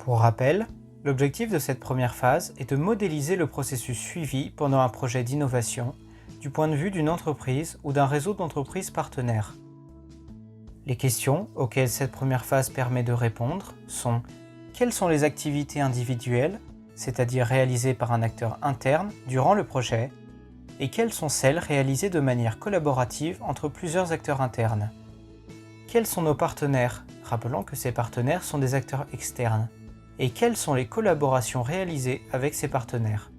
Pour rappel, l'objectif de cette première phase est de modéliser le processus suivi pendant un projet d'innovation du point de vue d'une entreprise ou d'un réseau d'entreprises partenaires. Les questions auxquelles cette première phase permet de répondre sont: quelles sont les activités individuelles, c'est-à-dire réalisées par un acteur interne durant le projet, et quelles sont celles réalisées de manière collaborative entre plusieurs acteurs internes? Quels sont nos partenaires, rappelant que ces partenaires sont des acteurs externes, et quelles sont les collaborations réalisées avec ces partenaires?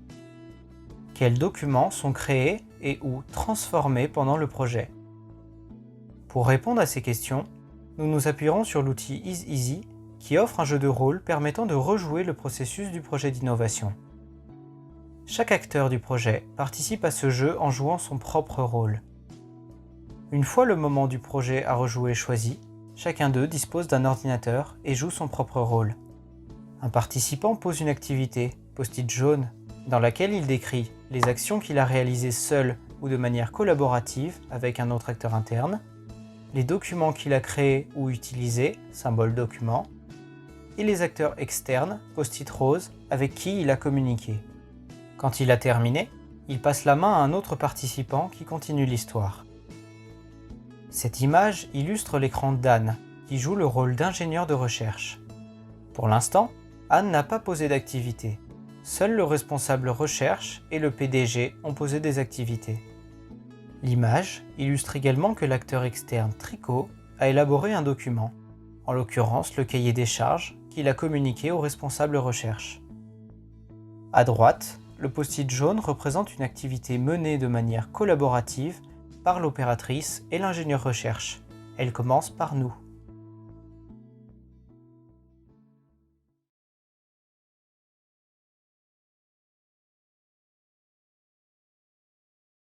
Quels documents sont créés et ou transformés pendant le projet? Pour répondre à ces questions, nous nous appuierons sur l'outil IsEasy qui offre un jeu de rôle permettant de rejouer le processus du projet d'innovation. Chaque acteur du projet participe à ce jeu en jouant son propre rôle. Une fois le moment du projet à rejouer choisi, chacun d'eux dispose d'un ordinateur et joue son propre rôle. Un participant pose une activité, post-it jaune, dans laquelle il décrit les actions qu'il a réalisées seul ou de manière collaborative avec un autre acteur interne, les documents qu'il a créés ou utilisés, symbole document, et les acteurs externes, post-it rose, avec qui il a communiqué. Quand il a terminé, il passe la main à un autre participant qui continue l'histoire. Cette image illustre l'écran d'Anne, qui joue le rôle d'ingénieur de recherche. Pour l'instant, Anne n'a pas posé d'activité. Seul le responsable recherche et le PDG ont posé des activités. L'image illustre également que l'acteur externe Tricot a élaboré un document, en l'occurrence le cahier des charges qu'il a communiqué au responsable recherche. À droite, le post-it jaune représente une activité menée de manière collaborative par l'opératrice et l'ingénieur recherche. Elle commence par nous.